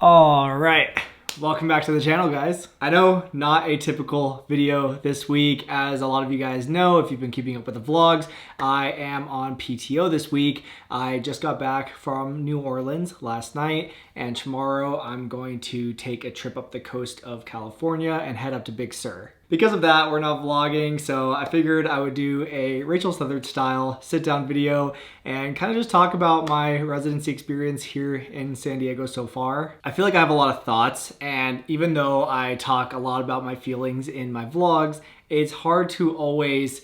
All right, welcome back to the channel, guys. I know not a typical video this week. As a lot of you guys know, if you've been keeping up with the vlogs, I am on PTO this week. I just got back from New Orleans last night, and tomorrow I'm going to take a trip up the coast of California and head up to Big Sur. Because of that, we're not vlogging, so I figured I would do a Rachel Southard style sit-down video and kind of just talk about my residency experience here in San Diego so far. I feel like I have a lot of thoughts, and even though I talk a lot about my feelings in my vlogs, it's hard to always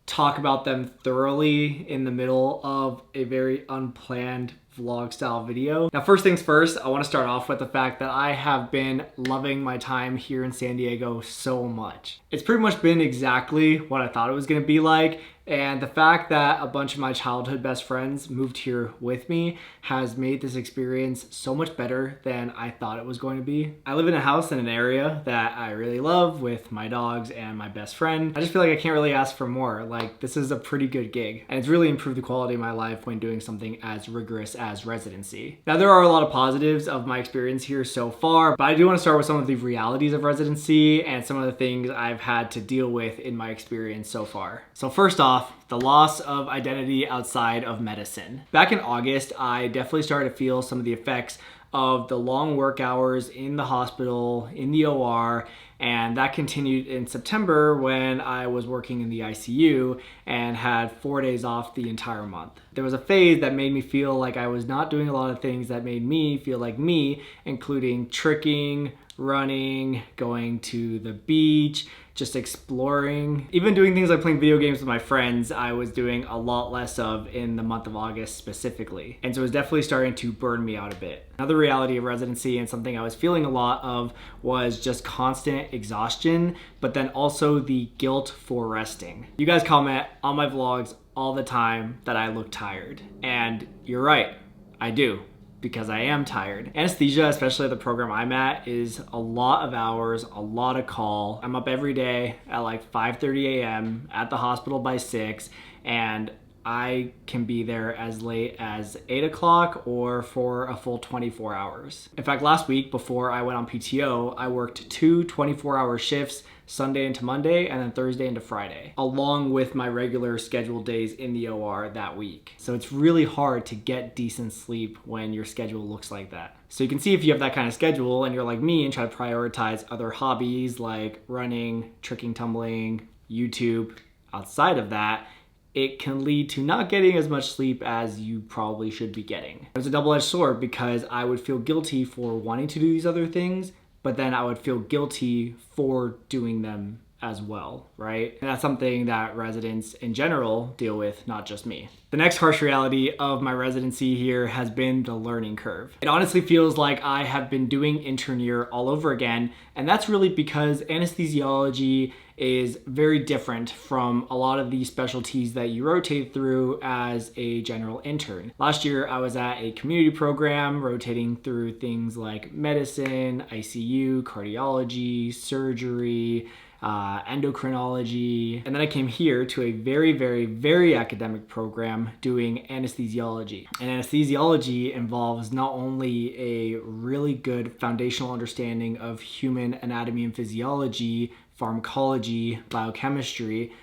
talk about them thoroughly in the middle of a very unplanned vlog style video. Now, first things first, I want to start off with the fact that I have been loving my time here in San Diego so much. It's pretty much been exactly what I thought it was going to be like, and the fact that a bunch of my childhood best friends moved here with me has made this experience so much better than I thought it was going to be. I live in a house in an area that I really love with my dogs and my best friend. I just feel like I can't really ask for more. Like, this is a pretty good gig, and it's really improved the quality of my life when doing something as rigorous as residency. Now, there are a lot of positives of my experience here so far, but I do want to start with some of the realities of residency and some of the things I've had to deal with in my experience so far. So first off, the loss of identity outside of medicine. Back in August, I definitely started to feel some of the effects of the long work hours in the hospital, in the OR, and that continued in September when I was working in the ICU and had 4 days off the entire month. There was a phase that made me feel like I was not doing a lot of things that made me feel like me, including tricking, running, going to the beach, just exploring. Even doing things like playing video games with my friends, I was doing a lot less of in the month of August specifically. And so it was definitely starting to burn me out a bit. Another reality of residency and something I was feeling a lot of was just constant exhaustion, but then also the guilt for resting. You guys comment on my vlogs all the time that I look tired. And you're right, I do, because I am tired. Anesthesia, especially the program I'm at, is a lot of hours, a lot of call. I'm up every day at like 5:30 a.m. at the hospital by 6, and I can be there as late as 8 o'clock or for a full 24 hours. In fact, last week before I went on PTO, I worked 2 24-hour shifts, Sunday into Monday and then Thursday into Friday, along with my regular scheduled days in the OR that week. So it's really hard to get decent sleep when your schedule looks like that. So you can see if you have that kind of schedule and you're like me and try to prioritize other hobbies like running, tricking, tumbling, YouTube, outside of that, it can lead to not getting as much sleep as you probably should be getting. It was a double-edged sword because I would feel guilty for wanting to do these other things, but then I would feel guilty for doing them as well, right? And that's something that residents in general deal with, not just me. The next harsh reality of my residency here has been the learning curve. It honestly feels like I have been doing intern year all over again, and that's really because anesthesiology is very different from a lot of the specialties that you rotate through as a general intern. Last year, I was at a community program rotating through things like medicine, ICU, cardiology, surgery, endocrinology, and then I came here to a very, very, very academic program doing anesthesiology. And anesthesiology involves not only a really good foundational understanding of human anatomy and physiology, pharmacology, biochemistry,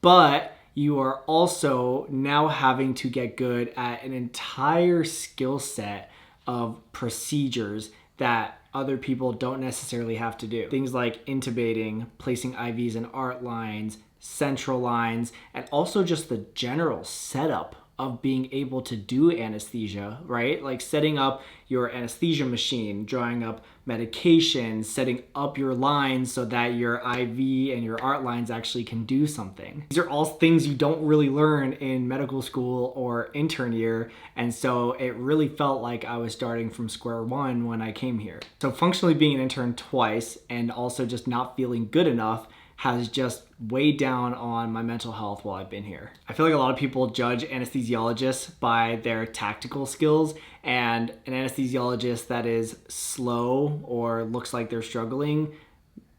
but you are also now having to get good at an entire skill set of procedures that other people don't necessarily have to do. Things like intubating, placing IVs in art lines, central lines, and also just the general setup of being able to do anesthesia, right? Like setting up your anesthesia machine, drawing up medications, setting up your lines so that your IV and your art lines actually can do something. These are all things you don't really learn in medical school or intern year, and so it really felt like I was starting from square one when I came here. So functionally being an intern twice and also just not feeling good enough has just weighed down on my mental health while I've been here. I feel like a lot of people judge anesthesiologists by their tactical skills, and an anesthesiologist that is slow or looks like they're struggling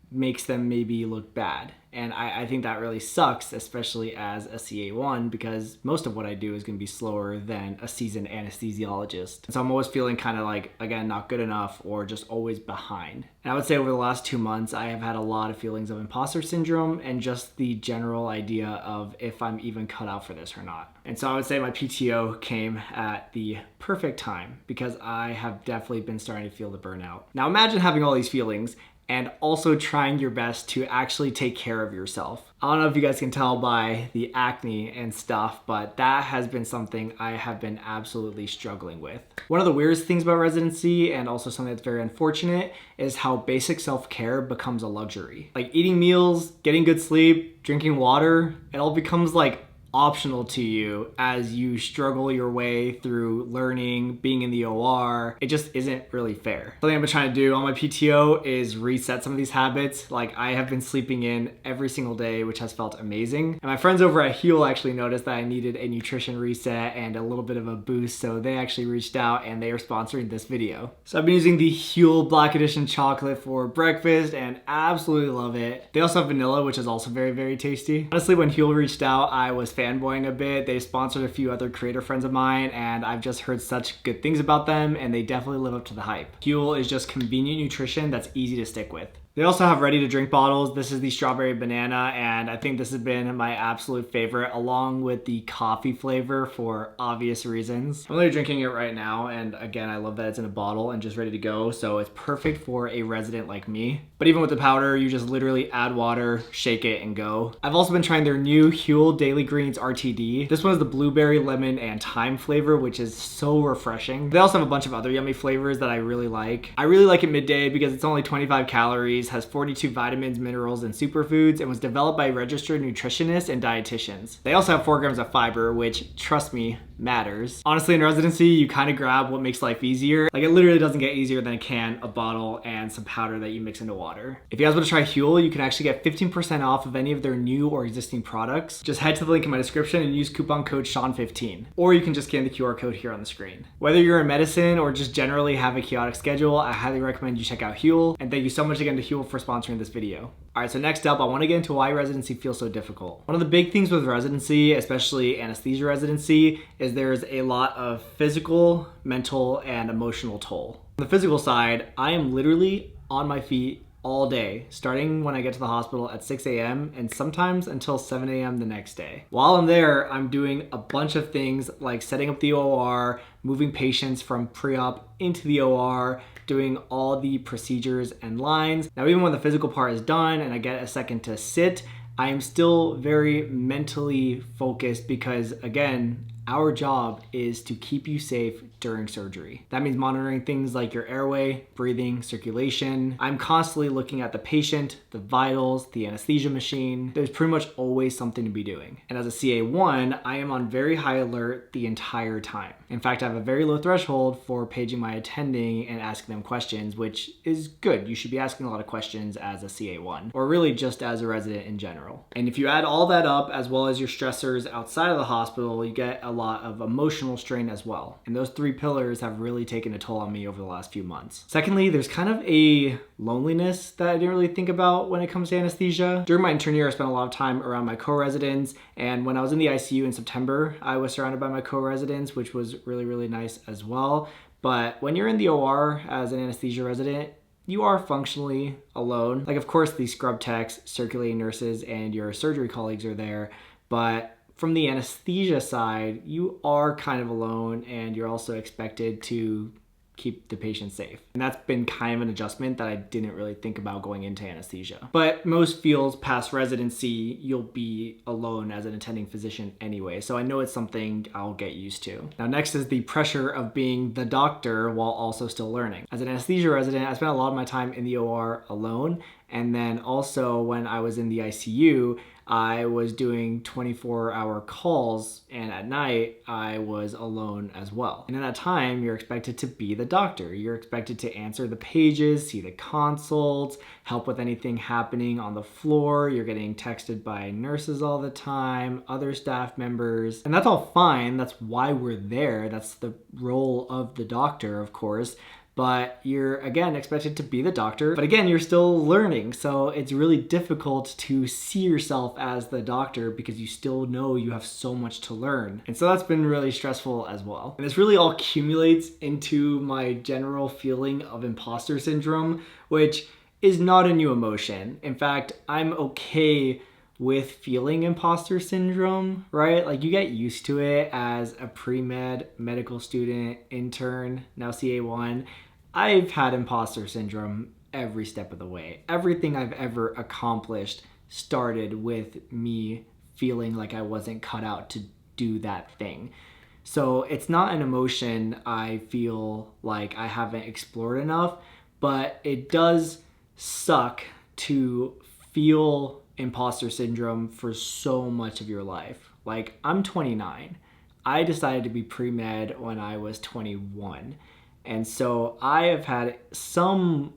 makes them maybe look bad. And I think that really sucks, especially as a CA1, because most of what I do is going to be slower than a seasoned anesthesiologist. So I'm always feeling kind of like, again, not good enough or just always behind. And I would say over the last 2 months, I have had a lot of feelings of imposter syndrome and just the general idea of if I'm even cut out for this or not. And so I would say my PTO came at the perfect time because I have definitely been starting to feel the burnout. Now imagine having all these feelings and also trying your best to actually take care of yourself. I don't know if you guys can tell by the acne and stuff, but that has been something I have been absolutely struggling with. One of the weirdest things about residency, and also something that's very unfortunate, is how basic self-care becomes a luxury. Like eating meals, getting good sleep, drinking water, it all becomes like optional to you as you struggle your way through learning, being in the OR. It just isn't really fair. Something I've been trying to do on my PTO is reset some of these habits. Like I have been sleeping in every single day, which has felt amazing. And my friends over at Huel actually noticed that I needed a nutrition reset and a little bit of a boost, so they actually reached out and they are sponsoring this video. So I've been using the Huel Black Edition chocolate for breakfast and absolutely love it. They also have vanilla, which is also very, very tasty. Honestly, when Huel reached out, I was fanboying a bit. They sponsored a few other creator friends of mine and I've just heard such good things about them and they definitely live up to the hype. Huel is just convenient nutrition that's easy to stick with. They also have ready to drink bottles. This is the strawberry banana and I think this has been my absolute favorite along with the coffee flavor for obvious reasons. I'm literally drinking it right now and again I love that it's in a bottle and just ready to go, so it's perfect for a resident like me. But even with the powder, you just literally add water, shake it and go. I've also been trying their new Huel Daily Greens RTD. This one is the blueberry, lemon and thyme flavor, which is so refreshing. They also have a bunch of other yummy flavors that I really like. I really like it midday because it's only 25 calories, has 42 vitamins, minerals, and superfoods, and was developed by registered nutritionists and dietitians. They also have 4 grams of fiber, which, trust me, matters. Honestly, in residency, you kind of grab what makes life easier. Like, it literally doesn't get easier than a can, a bottle, and some powder that you mix into water. If you guys want to try Huel, you can actually get 15% off of any of their new or existing products. Just head to the link in my description and use coupon code Sean15. Or you can just scan the QR code here on the screen. Whether you're in medicine or just generally have a chaotic schedule, I highly recommend you check out Huel. And thank you so much again to Huel for sponsoring this video. Alright, so next up, I want to get into why residency feels so difficult. One of the big things with residency, especially anesthesia residency, is there's a lot of physical, mental, and emotional toll. On the physical side, I am literally on my feet all day, starting when I get to the hospital at 6 a.m. and sometimes until 7 a.m. the next day. While I'm there, I'm doing a bunch of things like setting up the OR, moving patients from pre-op into the OR, doing all the procedures and lines. Now, even when the physical part is done and I get a second to sit, I am still very mentally focused because, again, our job is to keep you safe during surgery. That means monitoring things like your airway, breathing, circulation. I'm constantly looking at the patient, the vitals, the anesthesia machine. There's pretty much always something to be doing. And as a CA1, I am on very high alert the entire time. In fact, I have a very low threshold for paging my attending and asking them questions, which is good. You should be asking a lot of questions as a CA1, or really just as a resident in general. And if you add all that up, as well as your stressors outside of the hospital, you get a lot of emotional strain as well. And those 3 pillars have really taken a toll on me over the last few months. Secondly, there's kind of a loneliness that I didn't really think about when it comes to anesthesia. During my intern year, I spent a lot of time around my co-residents, and when I was in the ICU in September, I was surrounded by my co-residents, which was really, really nice as well. But when you're in the OR as an anesthesia resident, you are functionally alone. Like, of course, the scrub techs, circulating nurses, and your surgery colleagues are there, but from the anesthesia side, you are kind of alone and you're also expected to keep the patient safe. And that's been kind of an adjustment that I didn't really think about going into anesthesia. But most fields past residency, you'll be alone as an attending physician anyway. So I know it's something I'll get used to. Now, next is the pressure of being the doctor while also still learning. As an anesthesia resident, I spent a lot of my time in the OR alone. And then also when I was in the ICU, I was doing 24-hour calls, and at night I was alone as well. And at that time, you're expected to be the doctor. You're expected to answer the pages, see the consults, help with anything happening on the floor. You're getting texted by nurses all the time, other staff members, and that's all fine. That's why we're there. That's the role of the doctor, of course. but you're again expected to be the doctor, but again, you're still learning. So it's really difficult to see yourself as the doctor because you still know you have so much to learn. And so that's been really stressful as well. And this really all accumulates into my general feeling of imposter syndrome, which is not a new emotion. In fact, I'm okay with feeling imposter syndrome, right? Like you get used to it as a pre-med, medical student, intern, now CA1. I've had imposter syndrome every step of the way. Everything I've ever accomplished started with me feeling like I wasn't cut out to do that thing. So it's not an emotion I feel like I haven't explored enough, but it does suck to feel imposter syndrome for so much of your life. Like, I'm 29. I decided to be pre-med when I was 21. And so I have had some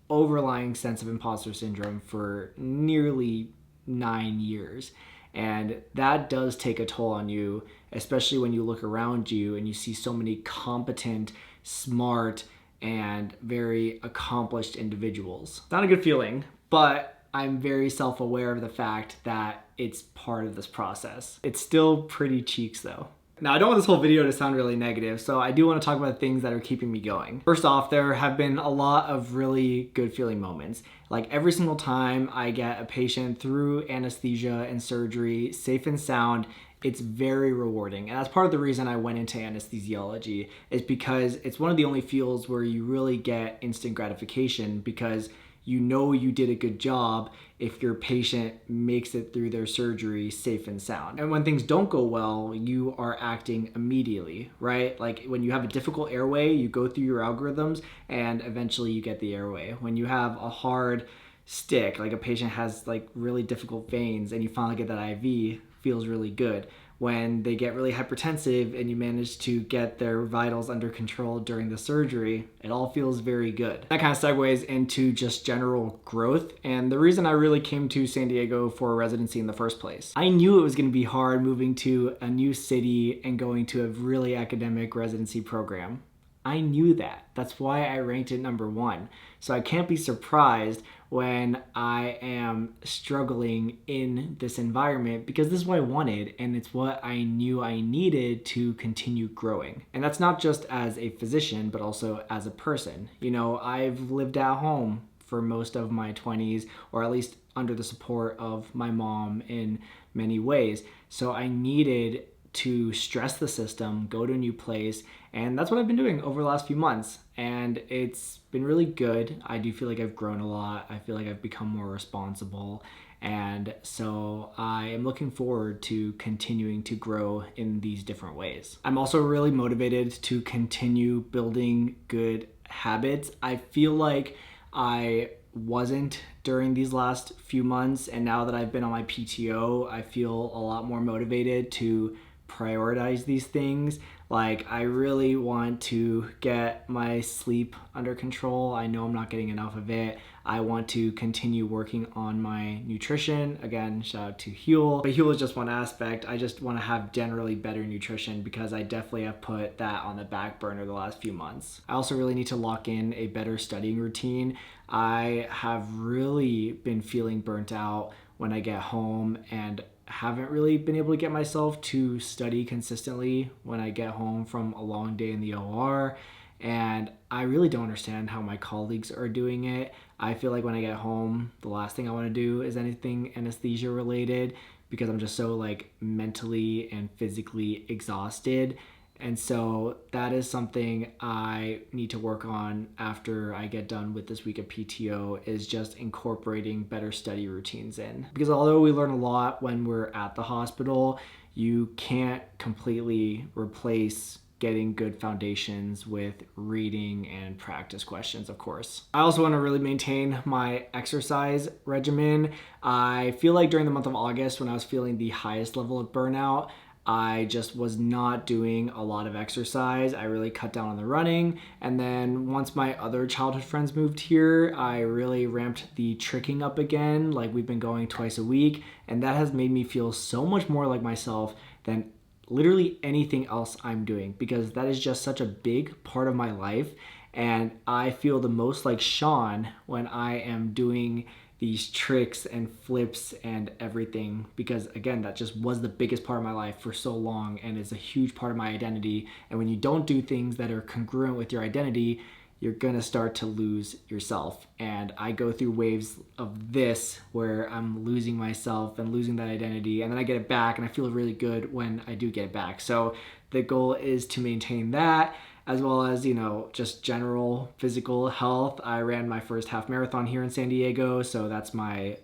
overlying sense of imposter syndrome for nearly 9 years. And that does take a toll on you, especially when you look around you and you see so many competent, smart, and very accomplished individuals. It's not a good feeling, but I'm very self-aware of the fact that it's part of this process. It's still pretty cheeks though. Now, I don't want this whole video to sound really negative, so I do want to talk about the things that are keeping me going. First off, there have been a lot of really good feeling moments. Like every single time I get a patient through anesthesia and surgery, safe and sound, it's very rewarding. And that's part of the reason I went into anesthesiology, is because it's one of the only fields where you really get instant gratification, because you know you did a good job if your patient makes it through their surgery safe and sound. And when things don't go well, you are acting immediately, right? Like when you have a difficult airway, you go through your algorithms and eventually you get the airway. When you have a hard stick, like a patient has like really difficult veins and you finally get that IV, feels really good. When they get really hypertensive and you manage to get their vitals under control during the surgery, it all feels very good. That kind of segues into just general growth. And the reason I really came to San Diego for residency in the first place, I knew it was going to be hard moving to a new city and going to a really academic residency program. I knew that. That's why I ranked it #1. So I can't be surprised when I am struggling in this environment, because this is what I wanted and it's what I knew I needed to continue growing. And that's not just as a physician, but also as a person. You know, I've lived at home for most of my 20s, or at least under the support of my mom in many ways. So I needed to stress the system, go to a new place, and that's what I've been doing over the last few months. And it's been really good. I do feel like I've grown a lot. I feel like I've become more responsible. And so I am looking forward to continuing to grow in these different ways. I'm also really motivated to continue building good habits. I feel like I wasn't during these last few months, and now that I've been on my PTO, I feel a lot more motivated to prioritize these things. Like, I really want to get my sleep under control. I know I'm not getting enough of it. I want to continue working on my nutrition. Again, shout out to Huel. But Huel is just one aspect. I just want to have generally better nutrition, because I definitely have put that on the back burner the last few months. I also really need to lock in a better studying routine. I have really been feeling burnt out when I get home, and haven't really been able to get myself to study consistently when I get home from a long day in the OR. And I really don't understand how my colleagues are doing it. I feel like when I get home, the last thing I want to do is anything anesthesia related, because I'm just so like mentally and physically exhausted. And so that is something I need to work on after I get done with this week of PTO, is just incorporating better study routines in. Because although we learn a lot when we're at the hospital, you can't completely replace getting good foundations with reading and practice questions, of course. I also want to really maintain my exercise regimen. I feel like during the month of August, when I was feeling the highest level of burnout, I just was not doing a lot of exercise. I really cut down on the running. And then once my other childhood friends moved here, I really ramped the tricking up again. Like, we've been going twice a week, and that has made me feel so much more like myself than literally anything else I'm doing, because that is just such a big part of my life. And I feel the most like Sean when I am doing these tricks and flips and everything, because again, that just was the biggest part of my life for so long and is a huge part of my identity. And when you don't do things that are congruent with your identity, you're gonna start to lose yourself. And I go through waves of this where I'm losing myself and losing that identity, and then I get it back and I feel really good when I do get it back. So the goal is to maintain that, as well as, just general physical health. I ran my first half marathon here in San Diego, so that's my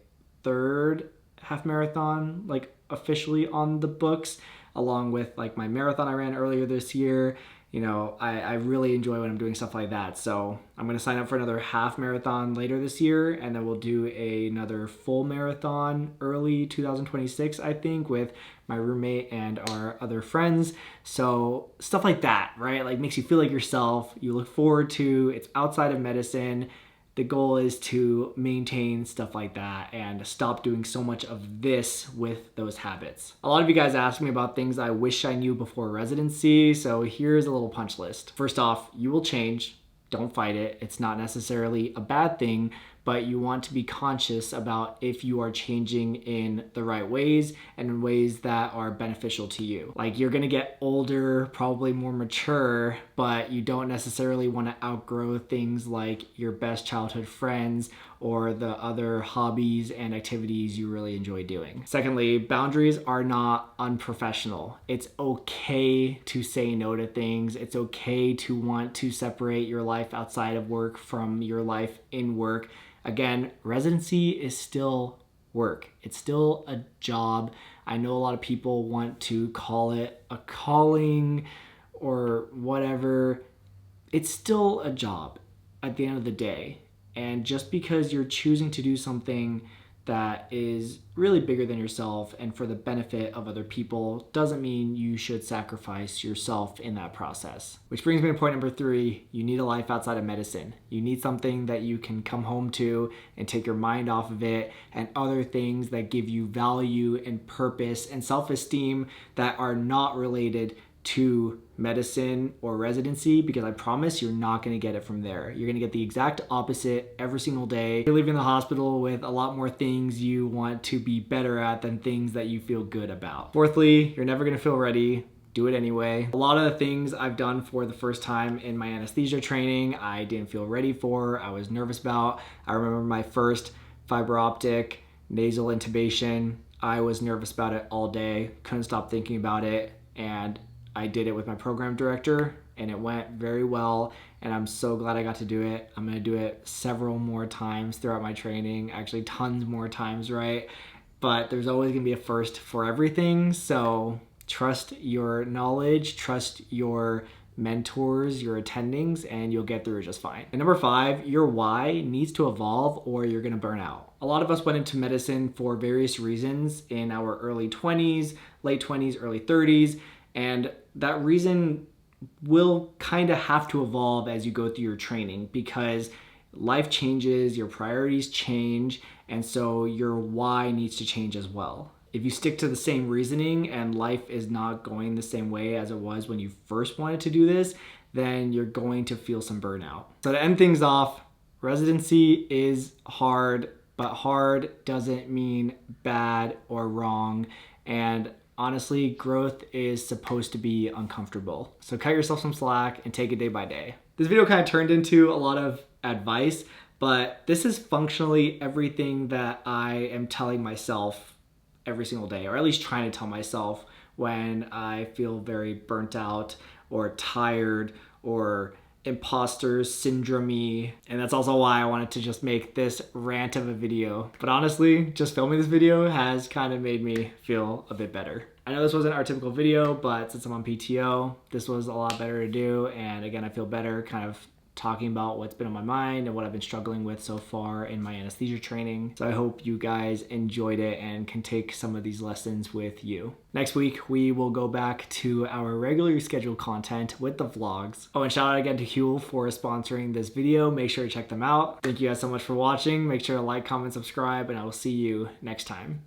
third half marathon, like officially on the books, along with like my marathon I ran earlier this year. I really enjoy when I'm doing stuff like that. So I'm going to sign up for another half marathon later this year, and then we'll do another full marathon early 2026, I think, with my roommate and our other friends. So stuff like that, right? Like makes you feel like yourself, you look forward to, it's outside of medicine. The goal is to maintain stuff like that and stop doing so much of this with those habits. A lot of you guys ask me about things I wish I knew before residency, so here's a little punch list. First off, you will change. Don't fight it. It's not necessarily a bad thing, but you want to be conscious about if you are changing in the right ways and in ways that are beneficial to you. Like you're gonna get older, probably more mature, but you don't necessarily want to outgrow things like your best childhood friends or the other hobbies and activities you really enjoy doing. Secondly, boundaries are not unprofessional. It's okay to say no to things. It's okay to want to separate your life outside of work from your life in work. Again, residency is still work. It's still a job. I know a lot of people want to call it a calling or whatever. It's still a job at the end of the day. And just because you're choosing to do something that is really bigger than yourself and for the benefit of other people doesn't mean you should sacrifice yourself in that process. Which brings me to point number 3. You need a life outside of medicine. You need something that you can come home to and take your mind off of it, and other things that give you value and purpose and self-esteem that are not related to medicine or residency, because I promise you're not going to get it from there. You're going to get the exact opposite every single day. You're leaving the hospital with a lot more things you want to be better at than things that you feel good about. Fourthly, you're never going to feel ready. Do it anyway. A lot of the things I've done for the first time in my anesthesia training, I didn't feel ready for. I was nervous about. I remember my first fiber optic nasal intubation. I was nervous about it all day. Couldn't stop thinking about it. And I did it with my program director and it went very well, and I'm so glad I got to do it. I'm going to do it several more times throughout my training, actually tons more times, right? But there's always going to be a first for everything, so trust your knowledge, trust your mentors, your attendings, and you'll get through it just fine. And number 5, your why needs to evolve or you're going to burn out. A lot of us went into medicine for various reasons in our early 20s, late 20s, early 30s, and that reason will kind of have to evolve as you go through your training, because life changes, your priorities change, and so your why needs to change as well. If you stick to the same reasoning and life is not going the same way as it was when you first wanted to do this, then you're going to feel some burnout. So to end things off, residency is hard, but hard doesn't mean bad or wrong. And honestly, growth is supposed to be uncomfortable. So cut yourself some slack and take it day by day. This video kind of turned into a lot of advice, but this is functionally everything that I am telling myself every single day, or at least trying to tell myself when I feel very burnt out or tired or imposter syndrome-y. And that's also why I wanted to just make this rant of a video. But honestly, just filming this video has kind of made me feel a bit better. I know this wasn't our typical video, but since I'm on PTO, this was a lot better to do. And again, I feel better kind of talking about what's been on my mind and what I've been struggling with so far in my anesthesia training. So I hope you guys enjoyed it and can take some of these lessons with you. Next week, we will go back to our regularly scheduled content with the vlogs. Oh, and shout out again to Huel for sponsoring this video. Make sure to check them out. Thank you guys so much for watching. Make sure to like, comment, subscribe, and I will see you next time.